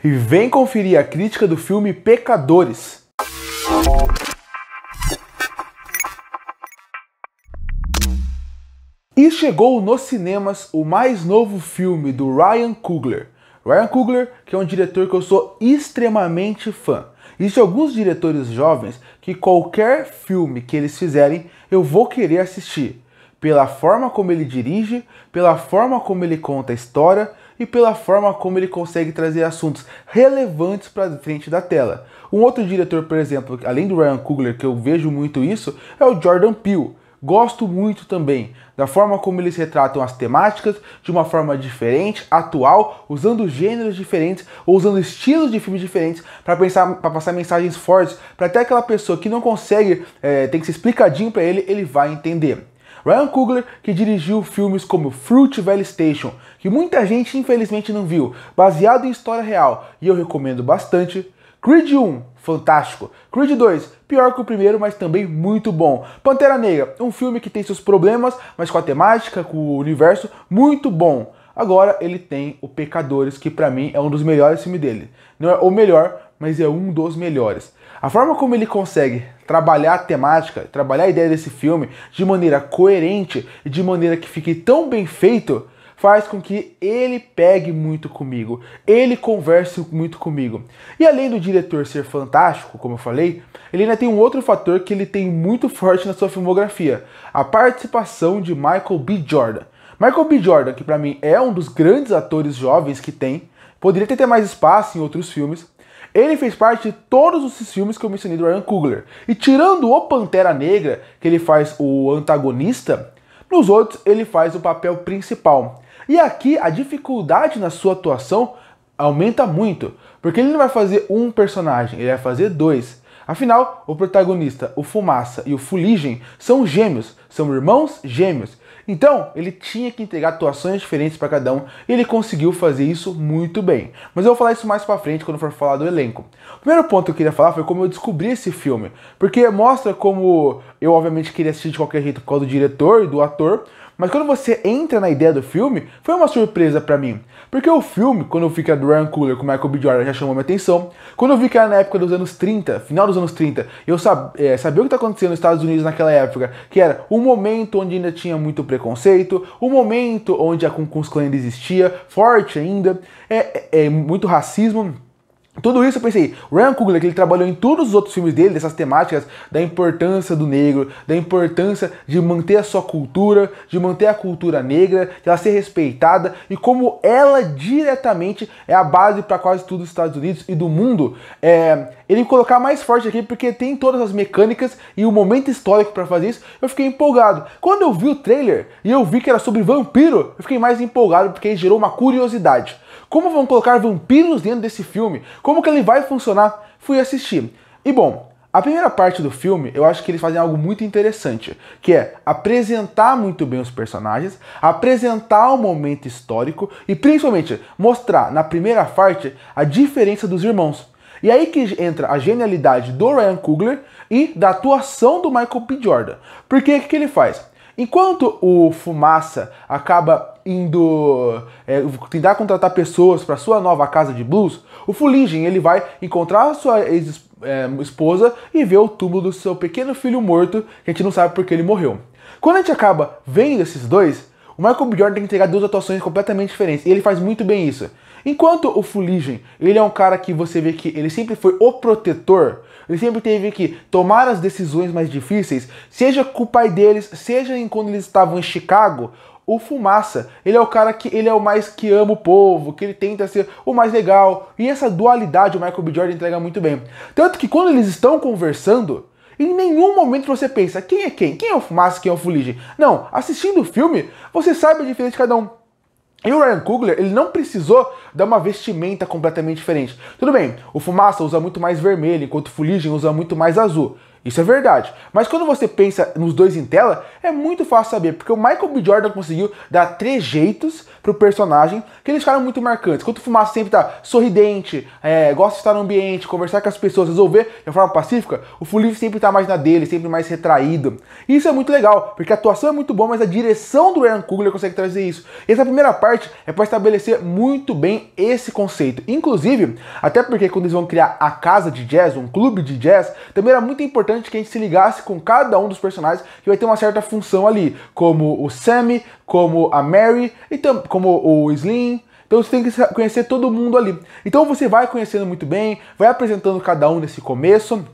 E vem conferir a crítica do filme Pecadores. E chegou nos cinemas o mais novo filme do Ryan Coogler. Ryan Coogler, que é um diretor que eu sou extremamente fã. Existem alguns diretores jovens que qualquer filme que eles fizerem, eu vou querer assistir. Pela forma como ele dirige, pela forma como ele conta a história e pela forma como ele consegue trazer assuntos relevantes para frente da tela. Um outro diretor, por exemplo, além do Ryan Coogler, que eu vejo muito isso, é o Jordan Peele. Gosto muito também da forma como eles retratam as temáticas de uma forma diferente, atual, usando gêneros diferentes ou usando estilos de filmes diferentes para passar mensagens fortes para até aquela pessoa que não consegue, tem que ser explicadinho para ele, ele vai entender. Ryan Coogler, que dirigiu filmes como Fruit Valley Station, que muita gente infelizmente não viu, baseado em história real, e eu recomendo bastante. Creed 1, fantástico. Creed 2, pior que o primeiro, mas também muito bom. Pantera Negra, um filme que tem seus problemas, mas com a temática, com o universo, muito bom. Agora ele tem o Pecadores, que pra mim é um dos melhores filmes dele. Não é o melhor, mas é um dos melhores. A forma como ele consegue trabalhar a temática, trabalhar a ideia desse filme de maneira coerente e de maneira que fique tão bem feito, faz com que ele pegue muito comigo, ele converse muito comigo. E além do diretor ser fantástico, como eu falei, ele ainda tem um outro fator que ele tem muito forte na sua filmografia, a participação de Michael B. Jordan. Michael B. Jordan, que pra mim é um dos grandes atores jovens que tem, poderia ter mais espaço em outros filmes. Ele fez parte de todos os filmes que eu mencionei do Ryan Coogler. E tirando o Pantera Negra, que ele faz o antagonista, nos outros ele faz o papel principal. E aqui a dificuldade na sua atuação aumenta muito, porque ele não vai fazer um personagem, ele vai fazer dois. Afinal, o protagonista, o Fumaça e o Fuligem são gêmeos, são irmãos gêmeos. Então, ele tinha que entregar atuações diferentes para cada um e ele conseguiu fazer isso muito bem. Mas eu vou falar isso mais pra frente quando for falar do elenco. O primeiro ponto que eu queria falar foi como eu descobri esse filme, porque mostra como eu obviamente queria assistir de qualquer jeito por causa do diretor e do ator, mas quando você entra na ideia do filme, foi uma surpresa pra mim. Porque o filme, quando eu vi que era do Ryan Coogler com Michael B. Jordan, já chamou minha atenção. Quando eu vi que era na época dos anos 30, final dos anos 30, eu sabia o que está acontecendo nos Estados Unidos naquela época, que era um momento onde ainda tinha muito preconceito, um momento onde a Ku Klux Klan ainda existia, forte ainda, muito racismo. Tudo isso eu pensei, o Ryan Coogler, que ele trabalhou em todos os outros filmes dele, dessas temáticas da importância do negro, da importância de manter a sua cultura, de manter a cultura negra, de ela ser respeitada e como ela diretamente é a base para quase tudo dos Estados Unidos e do mundo. Ele colocar mais forte aqui porque tem todas as mecânicas e o momento histórico para fazer isso, eu fiquei empolgado. Quando eu vi o trailer e eu vi que era sobre vampiro, eu fiquei mais empolgado porque gerou uma curiosidade. Como vão colocar vampiros dentro desse filme? Como que ele vai funcionar? Fui assistir. E bom, a primeira parte do filme, eu acho que eles fazem algo muito interessante, que é apresentar muito bem os personagens, apresentar o momento histórico e principalmente mostrar na primeira parte a diferença dos irmãos. E aí que entra a genialidade do Ryan Coogler e da atuação do Michael B. Jordan. Porque o que ele faz? Enquanto o Fumaça acaba indo tentar contratar pessoas para sua nova casa de blues, o Fuligem ele vai encontrar a sua ex-esposa e ver o túmulo do seu pequeno filho morto, que a gente não sabe porque ele morreu. Quando a gente acaba vendo esses dois, o Michael B. Jordan tem que entregar duas atuações completamente diferentes, e ele faz muito bem isso. Enquanto o Fuligem, ele é um cara que você vê que ele sempre foi o protetor, ele sempre teve que tomar as decisões mais difíceis, seja com o pai deles, seja quando eles estavam em Chicago. O Fumaça, ele é o cara que ele é o mais que ama o povo, que ele tenta ser o mais legal. E essa dualidade o Michael B. Jordan entrega muito bem. Tanto que quando eles estão conversando, em nenhum momento você pensa, quem é quem? Quem é o Fumaça, quem é o Fuligem? Não, assistindo o filme, você sabe a diferença de cada um. E o Ryan Coogler, ele não precisou dar uma vestimenta completamente diferente. Tudo bem, o Fumaça usa muito mais vermelho, enquanto o Fuligem usa muito mais azul. Isso é verdade. Mas quando você pensa nos dois em tela, é muito fácil saber, porque o Michael B. Jordan conseguiu dar trejeitos pro personagem que eles ficaram muito marcantes. Enquanto o Fumaça sempre tá sorridente, gosta de estar no ambiente, conversar com as pessoas, resolver de forma pacífica, o Full sempre tá mais na dele, sempre mais retraído. E isso é muito legal, porque a atuação é muito boa, mas a direção do Ryan Coogler consegue trazer isso. Essa primeira parte é para estabelecer muito bem esse conceito. Inclusive, até porque quando eles vão criar a casa de jazz, um clube de jazz, também era muito importante que a gente se ligasse com cada um dos personagens que vai ter uma certa função ali, como o Sammy, como a Mary, e como o Slim. Então você tem que conhecer todo mundo ali. Então você vai conhecendo muito bem, vai apresentando cada um nesse começo.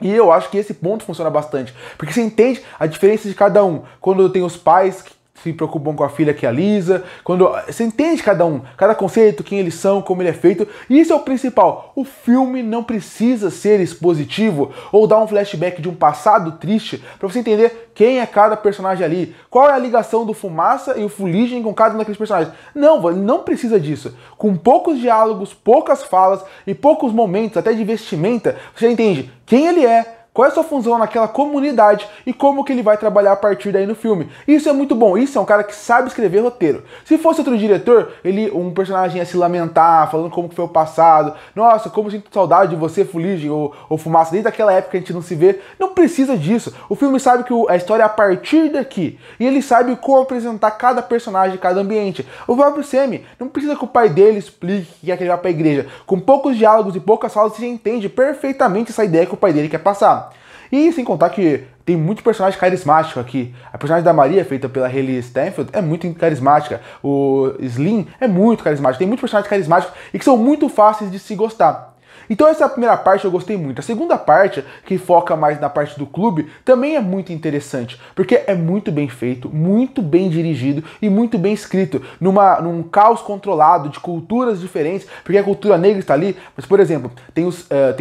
E eu acho que esse ponto funciona bastante, porque você entende a diferença de cada um. Quando tem os pais que se preocupam com a filha, que é a Lisa, quando você entende cada um, cada conceito, quem eles são, como ele é feito, e isso é o principal. O filme não precisa ser expositivo ou dar um flashback de um passado triste para você entender quem é cada personagem ali, qual é a ligação do Fumaça e o Fuligem com cada um daqueles personagens. Não precisa disso. Com poucos diálogos, poucas falas e poucos momentos, até de vestimenta, você entende quem ele é, qual é a sua função naquela comunidade e como que ele vai trabalhar a partir daí no filme. Isso é muito bom, isso é um cara que sabe escrever roteiro. Se fosse outro diretor, um personagem ia se lamentar, falando como que foi o passado. Nossa, como eu sinto saudade de você, Fuligem, ou Fumaça, desde aquela época que a gente não se vê. Não precisa disso. O filme sabe que a história é a partir daqui. E ele sabe como apresentar cada personagem, cada ambiente. O próprio Sammy, não precisa que o pai dele explique que quer que ele vá pra igreja. Com poucos diálogos e poucas falas, você entende perfeitamente essa ideia que o pai dele quer passar. E sem contar que tem muito personagem carismático aqui. A personagem da Maria, feita pela Hayley Steinfeld, é muito carismática. O Slim é muito carismático. Tem muitos personagens carismáticos e que são muito fáceis de se gostar. Então essa primeira parte eu gostei muito. A segunda parte, que foca mais na parte do clube, também é muito interessante, porque é muito bem feito, muito bem dirigido e muito bem escrito, num caos controlado de culturas diferentes, porque a cultura negra está ali, mas por exemplo, tem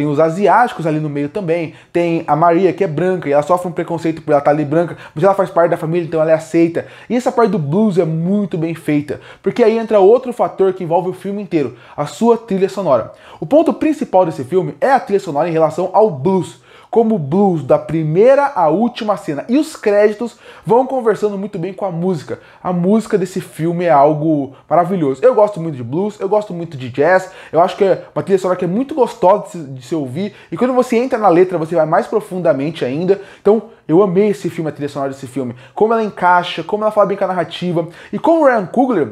os asiáticos ali no meio também, tem a Maria, que é branca, e ela sofre um preconceito por ela estar ali branca, mas ela faz parte da família, então ela é aceita. E essa parte do blues é muito bem feita, porque aí entra outro fator que envolve o filme inteiro, a sua trilha sonora. O ponto principal desse filme é a trilha sonora em relação ao blues, como o blues da primeira à última cena. E os créditos vão conversando muito bem com a música. A música desse filme é algo maravilhoso. Eu gosto muito de blues, eu gosto muito de jazz, eu acho que é uma trilha sonora que é muito gostosa de se ouvir, e quando você entra na letra, você vai mais profundamente ainda. Então, eu amei esse filme, a trilha sonora desse filme. Como ela encaixa, como ela fala bem com a narrativa, e como o Ryan Coogler,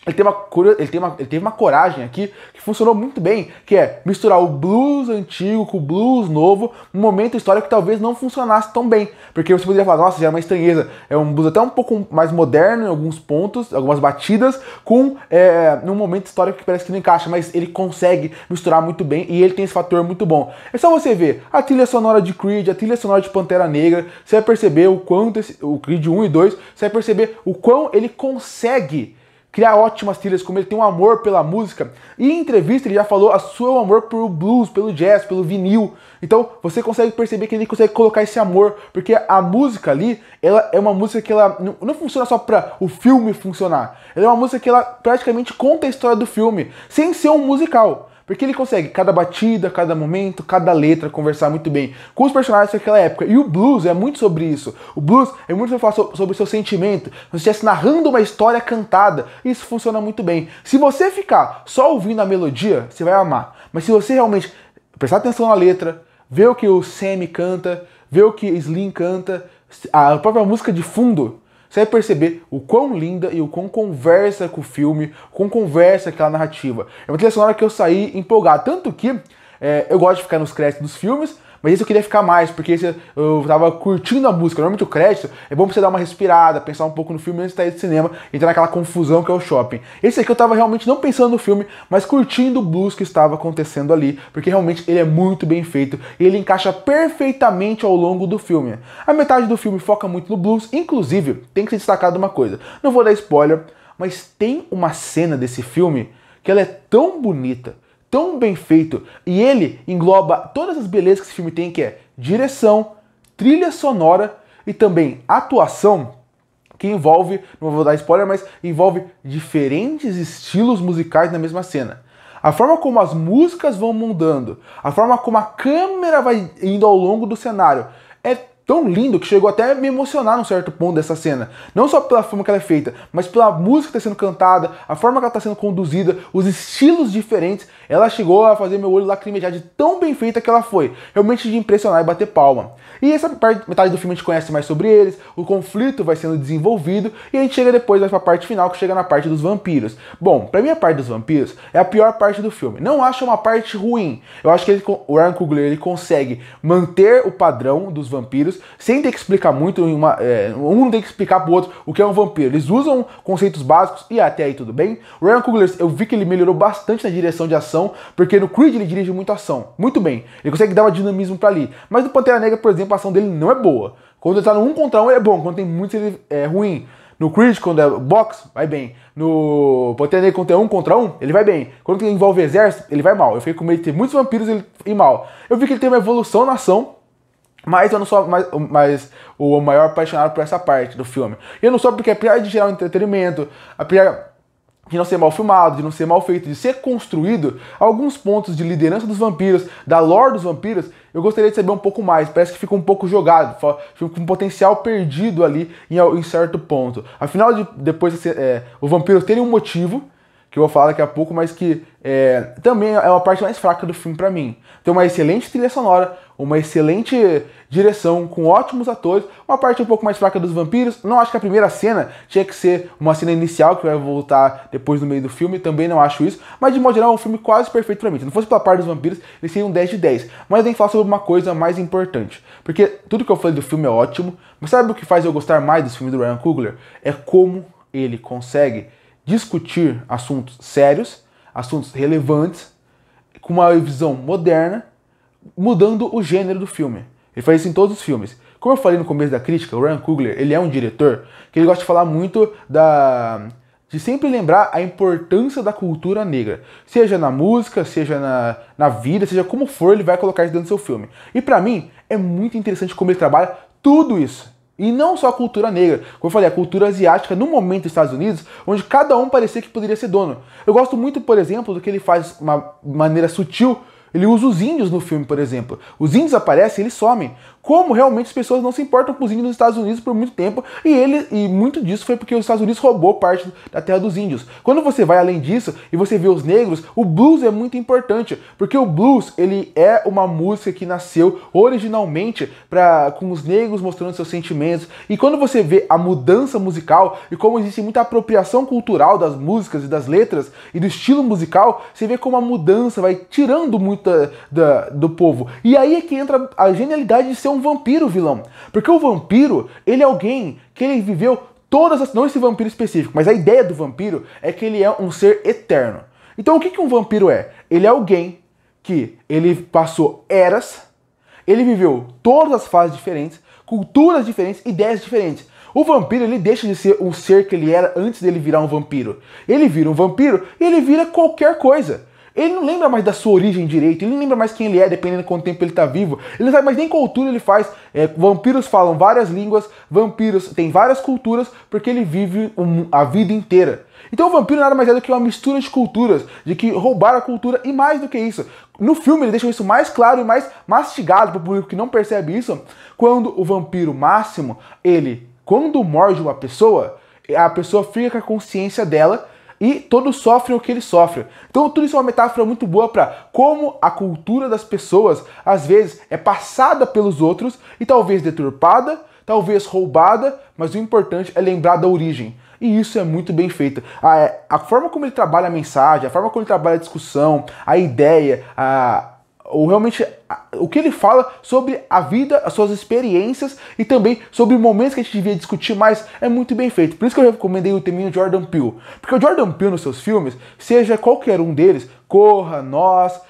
ele teve uma coragem aqui que funcionou muito bem, que é misturar o blues antigo com o blues novo, num momento histórico que talvez não funcionasse tão bem. Porque você poderia falar, nossa, já é uma estranheza. É um blues até um pouco mais moderno em alguns pontos, algumas batidas, num momento histórico que parece que não encaixa, mas ele consegue misturar muito bem e ele tem esse fator muito bom. É só você ver a trilha sonora de Creed, a trilha sonora de Pantera Negra, você vai perceber o quanto o Creed 1 e 2, você vai perceber o quão ele consegue criar ótimas trilhas, como ele tem um amor pela música. E em entrevista ele já falou o seu amor pelo blues, pelo jazz, pelo vinil. Então você consegue perceber que ele consegue colocar esse amor, porque a música ali, ela é uma música que ela não funciona só para o filme funcionar. Ela é uma música que ela praticamente conta a história do filme, sem ser um musical. Porque ele consegue, cada batida, cada momento, cada letra, conversar muito bem com os personagens daquela época. E o blues é muito sobre isso. O blues é muito sobre o seu sentimento. Você estivesse narrando uma história cantada. Isso funciona muito bem. Se você ficar só ouvindo a melodia, você vai amar. Mas se você realmente prestar atenção na letra, ver o que o Sammy canta, ver o que Slim canta, a própria música de fundo, você vai perceber o quão linda e o quão conversa com o filme, o quão conversa aquela narrativa. É uma trilha sonora que eu saí empolgado. Tanto que eu gosto de ficar nos créditos dos filmes, mas esse eu queria ficar mais, porque esse eu tava curtindo a música. Normalmente o crédito é bom pra você dar uma respirada, pensar um pouco no filme antes de sair do cinema, entrar naquela confusão que é o shopping. Esse aqui eu tava realmente não pensando no filme, mas curtindo o blues que estava acontecendo ali, porque realmente ele é muito bem feito e ele encaixa perfeitamente ao longo do filme. A metade do filme foca muito no blues, inclusive, tem que ser destacado uma coisa. Não vou dar spoiler, mas tem uma cena desse filme que ela é tão bonita, tão bem feito, e ele engloba todas as belezas que esse filme tem, que é direção, trilha sonora e também atuação, que envolve, não vou dar spoiler, mas envolve diferentes estilos musicais na mesma cena. a forma como as músicas vão mudando, a forma como a câmera vai indo ao longo do cenário, é tão lindo que chegou até a me emocionar num certo ponto dessa cena. Não só pela forma que ela é feita, mas pela música que está sendo cantada, a forma que ela está sendo conduzida, os estilos diferentes. Ela chegou a fazer meu olho lacrimejar de tão bem feita que ela foi. Realmente de impressionar e bater palma. E essa metade do filme a gente conhece mais sobre eles, o conflito vai sendo desenvolvido e a gente chega depois para a parte final, que chega na parte dos vampiros. Bom, pra mim a parte dos vampiros é a pior parte do filme. Não acho uma parte ruim. Eu acho que o Ryan Coogler ele consegue manter o padrão dos vampiros sem ter que explicar muito, um não tem que explicar pro outro o que é um vampiro. Eles usam conceitos básicos e até aí tudo bem. O Ryan Coogler, eu vi que ele melhorou bastante na direção de ação, porque no Creed ele dirige muito ação, muito bem. Ele consegue dar um dinamismo pra ali. Mas no Pantera Negra, por exemplo, a ação dele não é boa. Quando ele tá no 1 contra 1 ele é bom, quando tem muito ele é ruim. No Creed, quando é boxe, vai bem. No Pantera Negra, quando é 1 contra 1, ele vai bem. Quando envolve exército, ele vai mal. Eu fiquei com medo de ter muitos vampiros e ir mal. Eu vi que ele tem uma evolução na ação, mas eu não sou mais o maior apaixonado por essa parte do filme. E eu não sou porque, apesar de gerar um entretenimento, apesar de não ser mal filmado, de não ser mal feito, de ser construído, alguns pontos de liderança dos vampiros, da lore dos vampiros, eu gostaria de saber um pouco mais. Parece que fica um pouco jogado, fica com um potencial perdido ali em certo ponto. Afinal, depois os vampiros terem um motivo, que eu vou falar daqui a pouco, mas que também é uma parte mais fraca do filme pra mim. Tem uma excelente trilha sonora, uma excelente direção, com ótimos atores, uma parte um pouco mais fraca dos vampiros. Não acho que a primeira cena tinha que ser uma cena inicial, que vai voltar depois no meio do filme, também não acho isso, mas de modo geral é um filme quase perfeito pra mim. Se não fosse pela parte dos vampiros, ele seria um 10 de 10. Mas eu tenho que falar sobre uma coisa mais importante, porque tudo que eu falei do filme é ótimo, mas sabe o que faz eu gostar mais dos filmes do Ryan Coogler? É como ele consegue discutir assuntos sérios, assuntos relevantes, com uma visão moderna, mudando o gênero do filme. Ele faz isso em todos os filmes. Como eu falei no começo da crítica, o Ryan Coogler, ele é um diretor que ele gosta de falar muito de sempre lembrar a importância da cultura negra. Seja na música, seja na vida, seja como for, ele vai colocar isso dentro do seu filme. E pra mim, é muito interessante como ele trabalha tudo isso. E não só a cultura negra, como eu falei, a cultura asiática no momento dos Estados Unidos, onde cada um parecia que poderia ser dono. Eu gosto muito, por exemplo, do que ele faz de uma maneira sutil. Ele usa os índios no filme, por exemplo. Os índios aparecem e eles somem. Como realmente as pessoas não se importam com os índios nos Estados Unidos por muito tempo. E muito disso foi porque os Estados Unidos roubou parte da terra dos índios. Quando você vai além disso e você vê os negros, o blues é muito importante. Porque o blues, ele é uma música que nasceu originalmente com os negros mostrando seus sentimentos. E quando você vê a mudança musical e como existe muita apropriação cultural das músicas e das letras e do estilo musical, você vê como a mudança vai tirando muito do povo. E aí é que entra a genialidade de ser um vampiro vilão. Porque o vampiro, ele é alguém que ele viveu todas as... Não esse vampiro específico, mas a ideia do vampiro é que ele é um ser eterno. Então o que um vampiro é? Ele é alguém que ele passou eras, ele viveu todas as fases diferentes, culturas diferentes, ideias diferentes. O vampiro, ele deixa de ser um ser que ele era antes dele virar um vampiro. Ele vira um vampiro e ele vira qualquer coisa. Ele não lembra mais da sua origem direito, ele não lembra mais quem ele é, dependendo de quanto tempo ele tá vivo. Ele não sabe mais nem qual cultura ele faz. Vampiros falam várias línguas, vampiros têm várias culturas, porque ele vive a vida inteira. Então o vampiro nada mais é do que uma mistura de culturas, de que roubar a cultura, e mais do que isso. No filme ele deixa isso mais claro e mais mastigado para o público que não percebe isso, quando o vampiro máximo, quando morde uma pessoa, a pessoa fica com a consciência dela, e todos sofrem o que ele sofre. Então tudo isso é uma metáfora muito boa para como a cultura das pessoas, às vezes, é passada pelos outros e talvez deturpada, talvez roubada, mas o importante é lembrar da origem. E isso é muito bem feito. A forma como ele trabalha a mensagem, a forma como ele trabalha a discussão, a ideia, o que ele fala sobre a vida, as suas experiências e também sobre momentos que a gente devia discutir mais, é muito bem feito. Por isso que eu recomendei o teminho Jordan Peele. Porque o Jordan Peele nos seus filmes, seja qualquer um deles, Corra, Nós,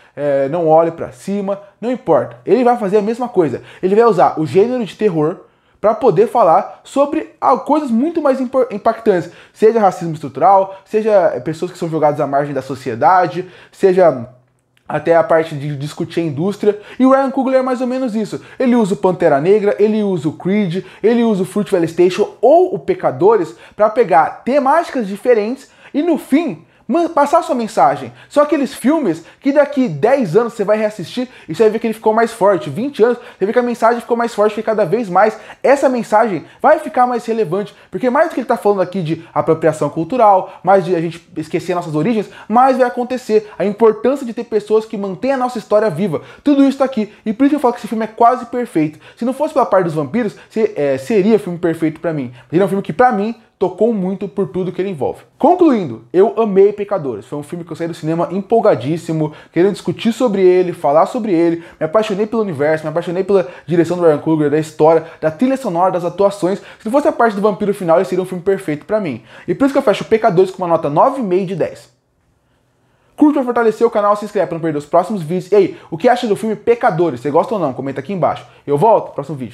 Não Olhe Pra Cima, não importa. Ele vai fazer a mesma coisa. Ele vai usar o gênero de terror para poder falar sobre coisas muito mais impactantes. Seja racismo estrutural, seja pessoas que são jogadas à margem da sociedade, seja até a parte de discutir a indústria. E o Ryan Coogler é mais ou menos isso. Ele usa o Pantera Negra, ele usa o Creed, ele usa o Fruitvale Station ou o Pecadores para pegar temáticas diferentes e no fim passar sua mensagem. São aqueles filmes que daqui 10 anos você vai reassistir e você vai ver que ele ficou mais forte. 20 anos, você vai ver que a mensagem ficou mais forte, que cada vez mais essa mensagem vai ficar mais relevante. Porque mais do que ele está falando aqui de apropriação cultural, mais de a gente esquecer nossas origens, mais vai acontecer. A importância de ter pessoas que mantêm a nossa história viva. Tudo isso está aqui. E por isso que eu falo que esse filme é quase perfeito. Se não fosse pela parte dos vampiros, seria o filme perfeito pra mim. Ele é um filme que, pra mim, tocou muito por tudo que ele envolve. Concluindo, eu amei Pecadores. Foi um filme que eu saí do cinema empolgadíssimo, querendo discutir sobre ele, falar sobre ele. Me apaixonei pelo universo, me apaixonei pela direção do Ryan Coogler, da história, da trilha sonora, das atuações. Se não fosse a parte do vampiro final, ele seria um filme perfeito pra mim. E por isso que eu fecho Pecadores com uma nota 9,5 de 10. Curte pra fortalecer o canal, se inscreve pra não perder os próximos vídeos. E aí, o que acha do filme Pecadores? Você gosta ou não? Comenta aqui embaixo. Eu volto no próximo vídeo.